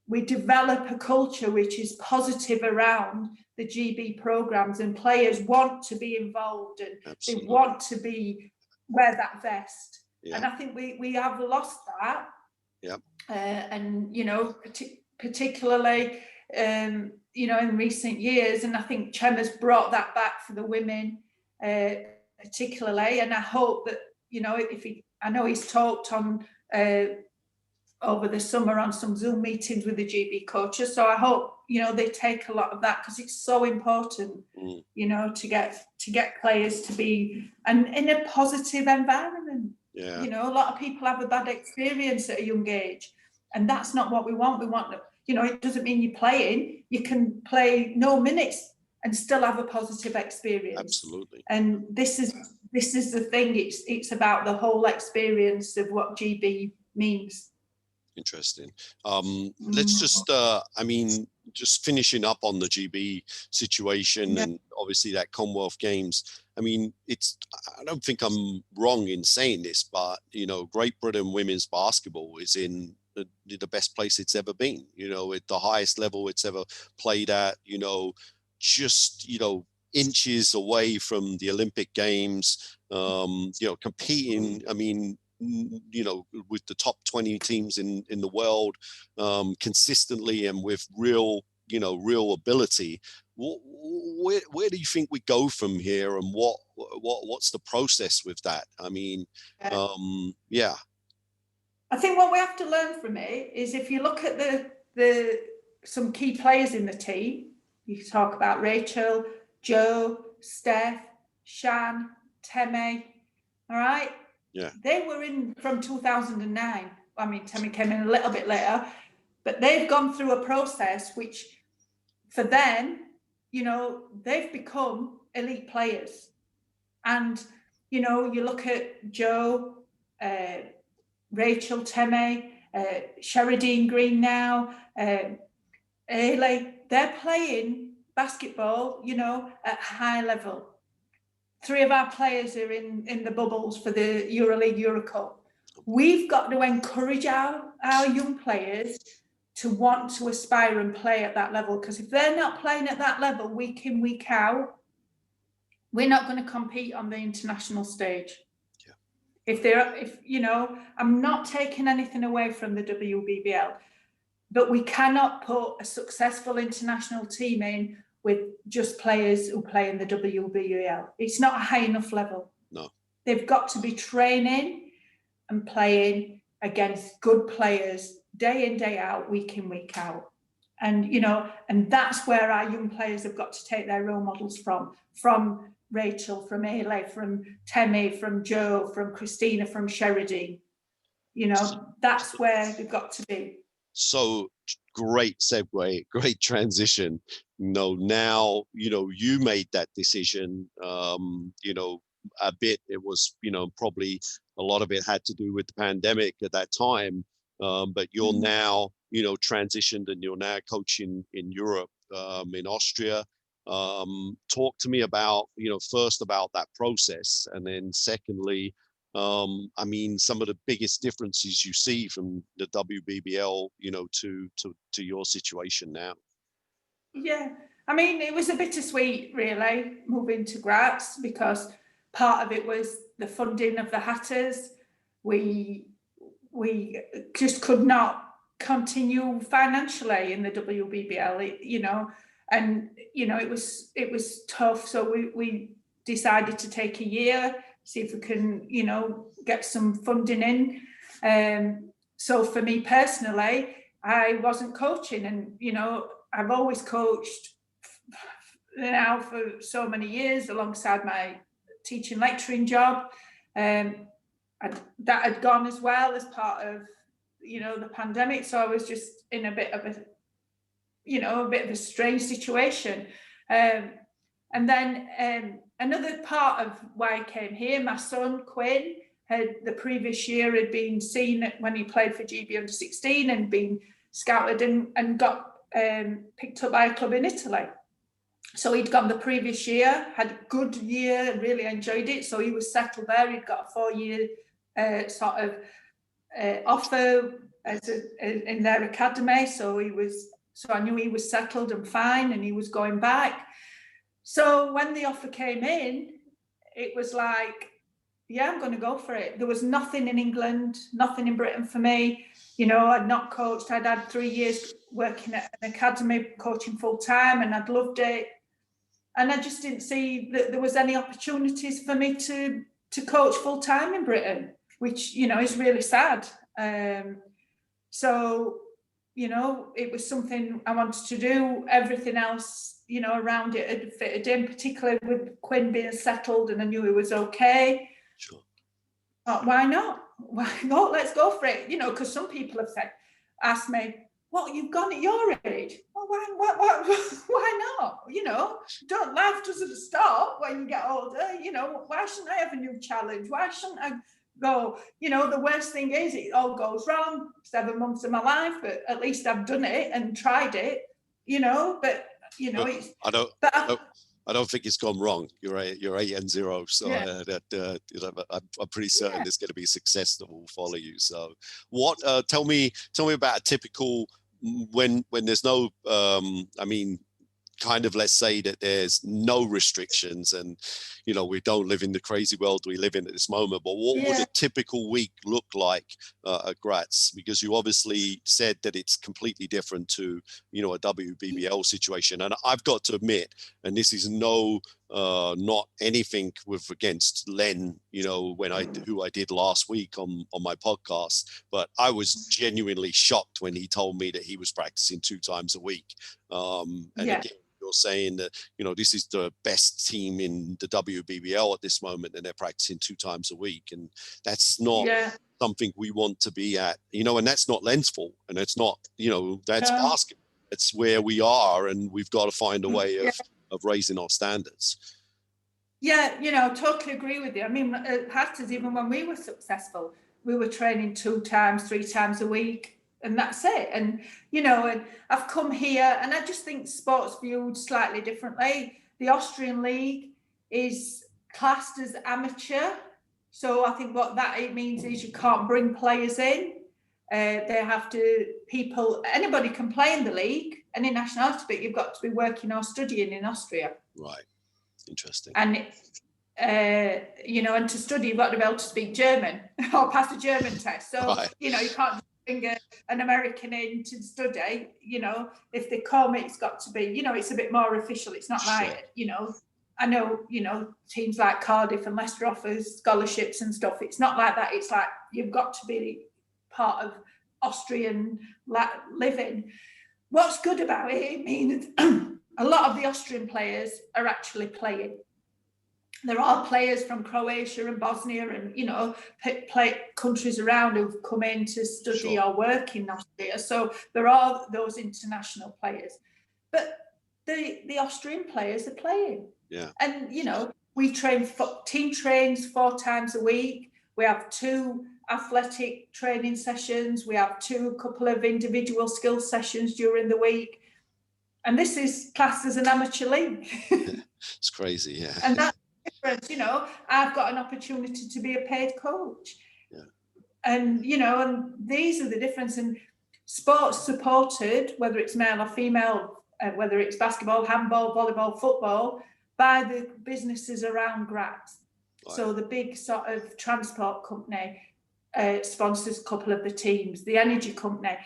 we develop a culture which is positive around the GB programs, and players want to be involved, and Absolutely. They want to wear that vest. Yeah. And I think we have lost that. Yeah. And particularly in recent years, and I think Chem has brought that back for the women particularly. And I hope that I know he's talked on over the summer on some Zoom meetings with the GB coaches. So I hope they take a lot of that, because it's so important, to get players to be in a positive environment. Yeah. A lot of people have a bad experience at a young age, and that's not what we want. We want, it doesn't mean you're playing. You can play no minutes and still have a positive experience. Absolutely. And this is the thing. It's about the whole experience of what GB means. Interesting. Let's just, just finishing up on the GB situation, and obviously that Commonwealth Games. I don't think I'm wrong in saying this, but, Great Britain women's basketball is in the best place it's ever been, at the highest level it's ever played at, just, inches away from the Olympic Games, competing, with the top 20 teams in the world, consistently and with real ability. Where do you think we go from here, and what's the process with that? I think what we have to learn from it is, if you look at some key players in the team, you talk about Rachel, Jo, Steph, Shan, Temi, all right? Yeah. They were in from 2009. Temi came in a little bit later, but they've gone through a process which, for them, they've become elite players. And, you look at Jo, Rachel, Temi, Sheridine Green now, Ailey, they're playing basketball, at high level. 3 of our players are in the bubbles for the EuroLeague, EuroCup. We've got to encourage our young players to want to aspire and play at that level, because if they're not playing at that level week in, week out, we're not going to compete on the international stage. Yeah. I'm not taking anything away from the WBBL, but we cannot put a successful international team in with just players who play in the WBL. It's not a high enough level. No. They've got to be training and playing against good players day in, day out, week in, week out. And, and that's where our young players have got to take their role models from Rachel, from Ailey, from Temi, from Jo, from Christina, from Sheridine. that's where they've got to be. So great segue, great transition. Now, you made that decision, a bit, it was, probably a lot of it had to do with the pandemic at that time. But you're now, transitioned and you're now coaching in Europe, in Austria. Talk to me about, first about that process, and then secondly, some of the biggest differences you see from the WBBL, to your situation now. Yeah, it was a bittersweet, really, moving to Graz, because part of it was the funding of the Hatters. We just could not continue financially in the WBBL, and it was tough. So we decided to take a year, see if we can, get some funding in. So for me personally, I wasn't coaching, and I've always coached now for so many years alongside my teaching lecturing job. That had gone as well as part of the pandemic, so I was just in a bit of a strange situation. And then another part of why I came here, my son Quinn had the previous year had been seen when he played for GB under 16 and been scouted and got picked up by a club in Italy. So he'd gone the previous year, had a good year, really enjoyed it. So he was settled there. He'd got a 4-year offer in their academy. So I knew he was settled and fine, and he was going back. So when the offer came in, it was like, yeah, I'm going to go for it. There was nothing in England, nothing in Britain for me. I'd not coached. I'd had 3 years working at an academy, coaching full time, and I'd loved it. And I just didn't see that there was any opportunities for me to coach full time in Britain, which, is really sad. So, it was something I wanted to do. Everything else, around it had fitted in, particularly with Quinn being settled, and I knew he was okay. Sure. Why not? Why not? Let's go for it. Because some people have asked me, "What, you've gone at your age? Well, why not? Don't life doesn't stop when you get older. Why shouldn't I have a new challenge? Why shouldn't I go? The worst thing is it all goes wrong. 7 months of my life, but at least I've done it and tried it. But it's. I don't think it's gone wrong. You're 8-0, so Yeah. I'm pretty certain there's going to be success that will follow you. So, what? Tell me about a typical when there's no. Kind of, let's say that there's no restrictions, and we don't live in the crazy world we live in at this moment. But what would a typical week look like at Graz? Because you obviously said that it's completely different to a WBBL situation, and I've got to admit, and this is not anything with against Len, who I did last week on my podcast, but I was genuinely shocked when he told me that he was practicing 2 times a week. Again, you're saying that this is the best team in the WBBL at this moment, and they're practicing 2 times a week, and that's not something we want to be at, and that's not Len's fault, and it's not, that's basketball. It's where we are, and we've got to find a way of raising our standards. Yeah, totally agree with you. At Hatters, even when we were successful, we were training 2 times, 3 times a week, and that's it. And, and I've come here, and I just think sports viewed slightly differently. The Austrian league is classed as amateur. So I think what that means is you can't bring players in. They have to, anybody can play in the league, any nationality, but you've got to be working or studying in Austria. Right. Interesting. And, and to study, you've got to be able to speak German or pass a German test. So, you can't bring an American in to study, if they come, it's got to be, it's a bit more official. It's not like, I know, teams like Cardiff and Leicester offers scholarships and stuff. It's not like that. It's like, you've got to be part of Austrian living. What's good about it means a lot of the Austrian players are actually playing. there are players from Croatia and Bosnia and, you know, play countries around who've come in to study Sure. or work in Austria. So there are those international players. But the Austrian players are playing. Yeah. And, you know, we team trains 4 times a week. We have 2 athletic training sessions. We have a couple of individual skill sessions during the week. And this is classed as an amateur league. It's crazy, yeah. And that's different, you know. I've got an opportunity to be a paid coach. Yeah. And, you know, and these are the difference. And sports supported, whether it's male or female, whether it's basketball, handball, volleyball, football, by the businesses around Graz. Right. So the big sort of transport company sponsors a couple of the teams. The energy company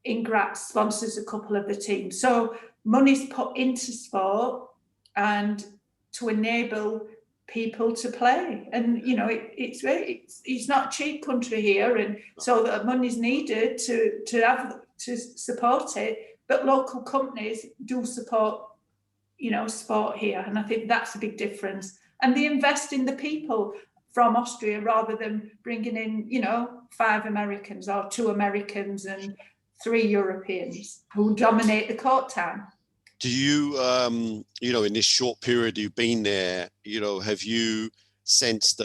in Graz sponsors a couple of the teams. So money's put into sport and to enable people to play. And, you know, it's not a cheap country here. And so that money's needed to support it. But local companies do support, you know, sport here. And I think that's a big difference. And they invest in the people from Austria rather than bringing in, you know, 5 Americans or 2 Americans and 3 Europeans who dominate the court time. Do you, you know, in this short period you've been there, you know, have you sensed,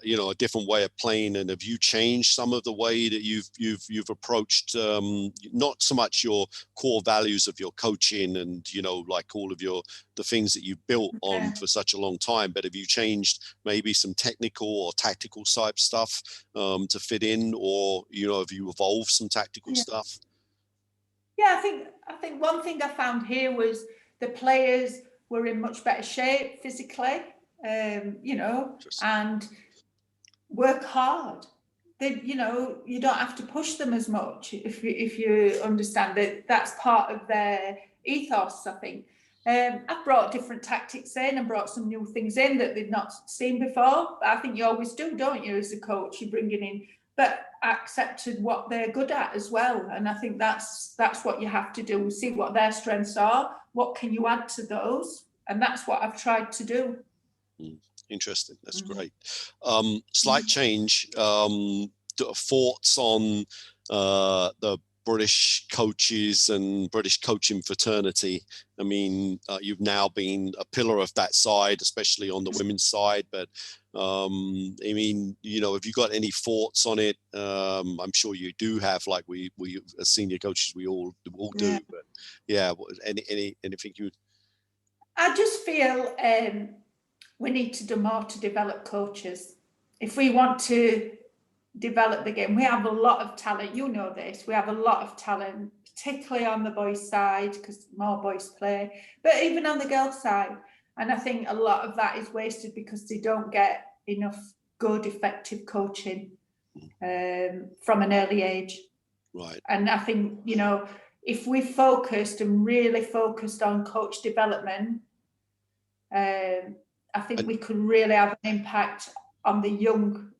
you know, a different way of playing, and have you changed some of the way that you've approached, not so much your core values of your coaching and, you know, like all of the things that you've built on for such a long time, but have you changed maybe some technical or tactical type stuff to fit in, or, you know, have you evolved some tactical stuff? Yeah, I think one thing I found here was the players were in much better shape physically, you know, and work hard. They, you know, you don't have to push them as much if you understand that that's part of their ethos, I think. I've brought different tactics in and brought some new things in that they've not seen before. I think you always do, don't you, as a coach? You're bringing in, but accepted what they're good at as well. And I think that's what you have to do, see what their strengths are, what can you add to those? And that's what I've tried to do. Interesting. That's great. Slight change. Thoughts on the British coaches and British coaching fraternity. I mean, you've now been a pillar of that side, especially on the women's side, but I mean, you know, have you got any thoughts on it? I'm sure you do have, like we as senior coaches, we all do, but yeah, anything you... I just feel we need to do more to develop coaches. If we want to develop the game, we have a lot of talent. You know this. We have a lot of talent, particularly on the boys' side, because more boys play, but even on the girls' side. And I think a lot of that is wasted because they don't get enough good, effective coaching from an early age. Right. And I think, you know, if we focused and really focused on coach development, I think we could really have an impact on the young,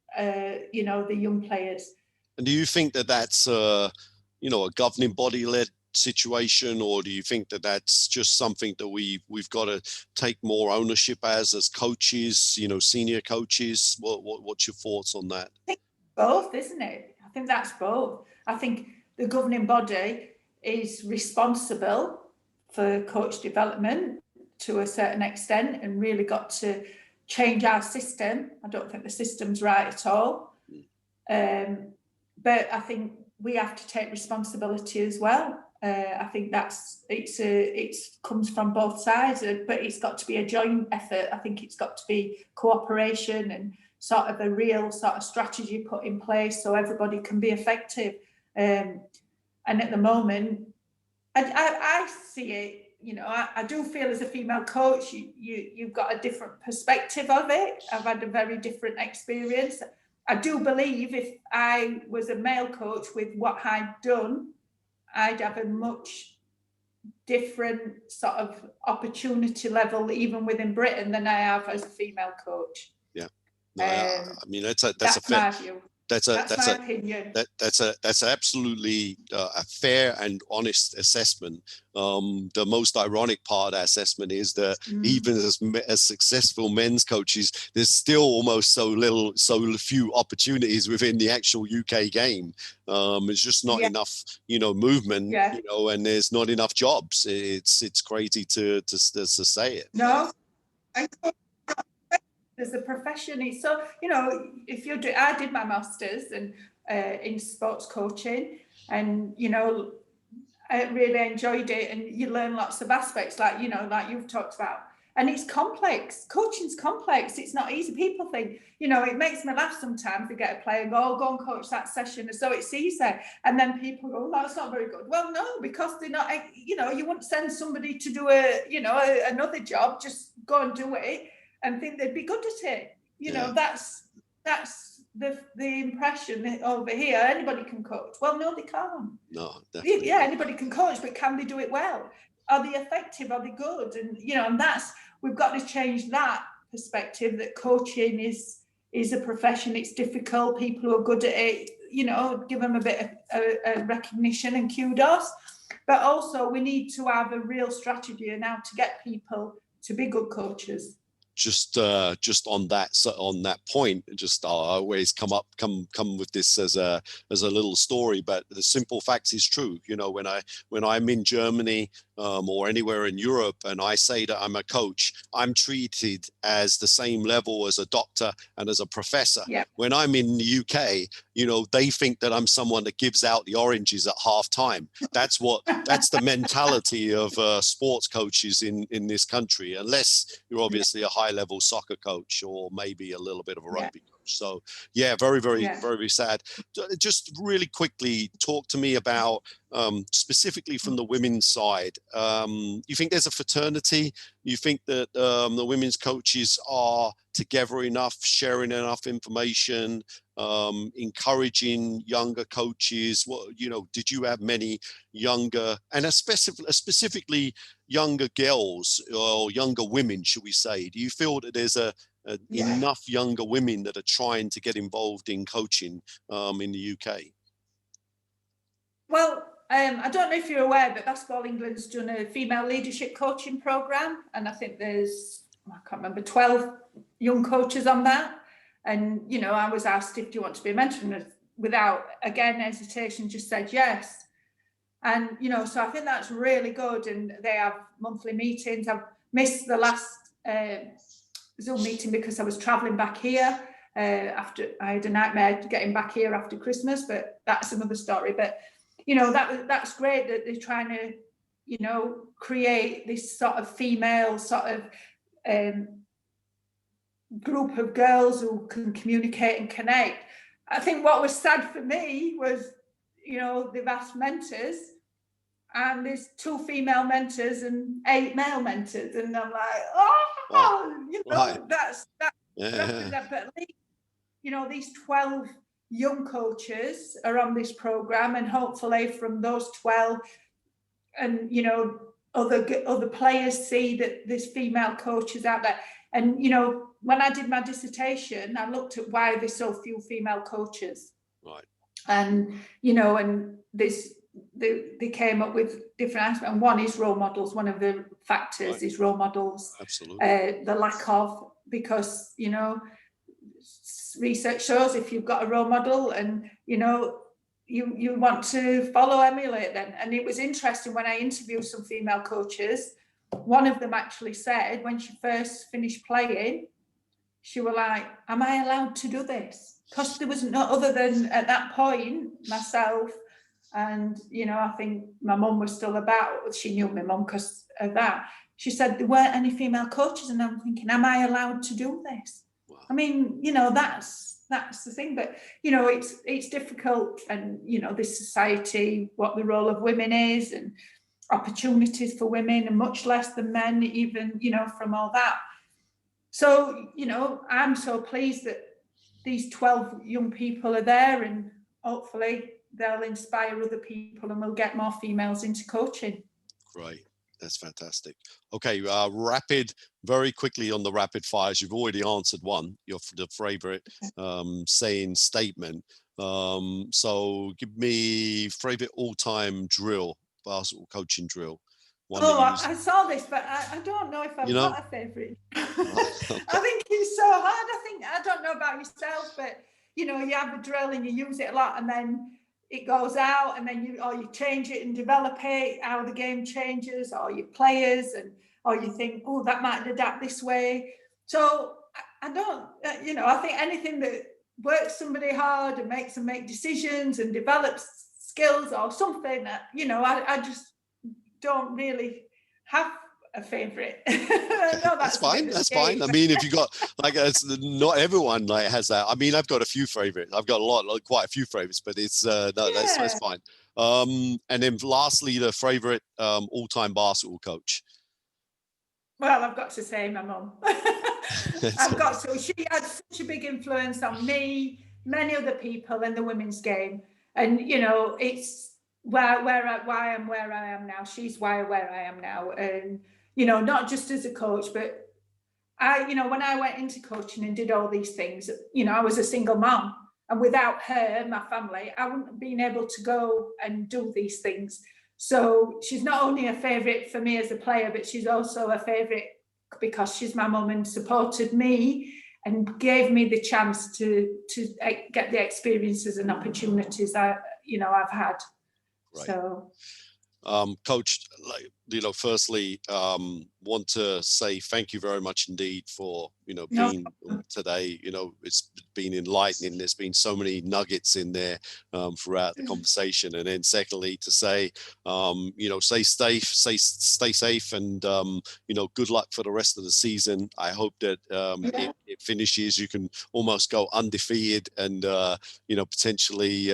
you know, the young players. And do you think that that's, you know, a governing body-led situation, or do you think that that's just something that we've got to take more ownership as coaches, you know, senior coaches? What's your thoughts on that? I think both, isn't it? I think that's both. I think the governing body is responsible for coach development to a certain extent and really got to change our system. I don't think the system's right at all. But I think we have to take responsibility as well. I think it comes from both sides, but it's got to be a joint effort. I think it's got to be cooperation and sort of a real sort of strategy put in place so everybody can be effective. And at the moment, I see it. You know, I do feel as a female coach, you've got a different perspective of it. I've had a very different experience. I do believe if I was a male coach with what I'd done, I'd have a much different sort of opportunity level, even within Britain, than I have as a female coach. Yeah, no, I mean that's a my view. That's my opinion. That's absolutely a fair and honest assessment. The most ironic part of that assessment is that even as successful men's coaches, there's still almost so few opportunities within the actual UK game. It's just not enough, movement, and there's not enough jobs. It's crazy to say it. No. There's a profession. It's so, if you do, I did my master's and in sports coaching, and I really enjoyed it, and you learn lots of aspects, like you've talked about, and it's complex. Coaching's complex. It's not easy. People think, it makes me laugh sometimes to get a player and go and coach that session as though it's easy, and then people go, that's not very good. Well, no, because they're not. You wouldn't send somebody to do another job. Just go and do it and think they'd be good at it. That's the impression over here. Anybody can coach. Well, no, they can't. No, definitely. Yeah, anybody can coach, but can they do it well? Are they effective? Are they good? And and we've got to change that perspective, that coaching is a profession. It's difficult. People who are good at it, give them a bit of recognition and kudos. But also we need to have a real strategy now to get people to be good coaches. Just on that point, I always come with this as a little story, but the simple fact is true. When I'm in Germany or anywhere in Europe and I say that I'm a coach, I'm treated as the same level as a doctor and as a professor. Yep. When I'm in the UK, they think that I'm someone that gives out the oranges at half time. That's the mentality of sports coaches in this country, unless you're obviously a high-level soccer coach or maybe a little bit of a rugby coach. So very, very, very sad. Just really quickly, talk to me about specifically from the women's side. You think there's a fraternity? You think that the women's coaches are together enough, sharing enough information, encouraging younger coaches? Did you have many younger, and specifically younger girls or younger women, should we say? Do you feel that there's enough younger women that are trying to get involved in coaching in the UK? Well, I don't know if you're aware, but Basketball England's done a female leadership coaching program, and I think there's, I can't remember, 12 young coaches on that. And I was asked, if do you want to be a mentor, and without again hesitation just said yes. And so I think that's really good, and they have monthly meetings. I've missed the last Zoom meeting because I was traveling back here after I had a nightmare getting back here after Christmas, but that's another story. But that's great that they're trying to create this sort of female sort of group of girls who can communicate and connect. I think what was sad for me was they've asked mentors, and there's 2 female mentors and 8 male mentors, and I'm like, that's but at least these 12 young coaches are on this program, and hopefully from those 12 and other players see that there's female coaches out there. And when I did my dissertation, I looked at why there's so few female coaches, right? And and they came up with different aspects, and one is role models. One of the factors is role models. Absolutely. The lack of, because research shows if you've got a role model and you want to follow, emulate them. And it was interesting when I interviewed some female coaches, one of them actually said when she first finished playing, she was like, am I allowed to do this? Because there was no other than at that point myself, and I think my mum was still about. She knew my mum because of that. She said there weren't any female coaches, and I'm thinking, am I allowed to do this? Wow. I mean, that's the thing. But it's difficult, and this society, what the role of women is, and opportunities for women, and much less than men, even from all that. So I'm so pleased that these 12 young people are there, and hopefully they'll inspire other people, and we'll get more females into coaching. Great. That's fantastic. Okay, very quickly on the rapid fires. You've already answered one, the favorite saying statement. So give me favorite all-time drill, basketball coaching drill. One that Oh, you use. I saw this, but I don't know if I've got a favourite. Okay. I think it's so hard. I don't know about yourself, but you have a drill and you use it a lot, and then it goes out, and then you change it and develop it, how the game changes, or your players, or you think, oh, that might adapt this way. So I don't, I think anything that works somebody hard and makes them make decisions and develops skills or something, I just don't really have a favorite. No, That's fine. That's fine. I mean, if you got it's not everyone has that. I mean, I've got a few favorites. I've got quite a few favorites, but it's no, that's fine. And then lastly, the favorite all-time basketball coach. Well, I've got to say my mum. I've got to. She had such a big influence on me, many other people in the women's game, and it's why I'm where I am now. She's where I am now, and not just as a coach, but when I went into coaching and did all these things, I was a single mom, and without her, my family, I wouldn't have been able to go and do these things. So she's not only a favourite for me as a player, but she's also a favourite because she's my mum and supported me and gave me the chance to get the experiences and opportunities I've had. Right. So, Coach, firstly, want to say thank you very much indeed for being today. It's been enlightening. There's been so many nuggets in there throughout the conversation. And then secondly, to say stay safe, and good luck for the rest of the season. I hope that it finishes. You can almost go undefeated, and potentially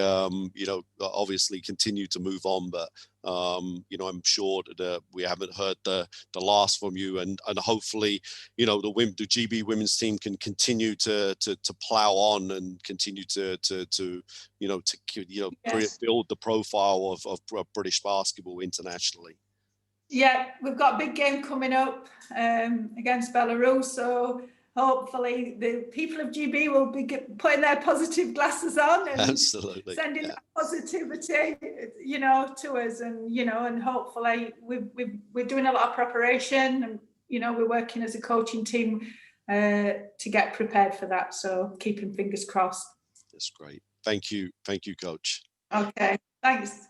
obviously continue to move on, but I'm sure that we haven't heard the last from you, and hopefully the GB women's team can continue to plow on and continue to build the profile of British basketball internationally. Yeah, we've got a big game coming up against Belarus, so hopefully the people of GB will be putting their positive glasses on and absolutely sending that positivity, to us, and hopefully we're doing a lot of preparation, and we're working as a coaching team to get prepared for that. So keeping fingers crossed. That's great. Thank you, Coach. Okay, thanks.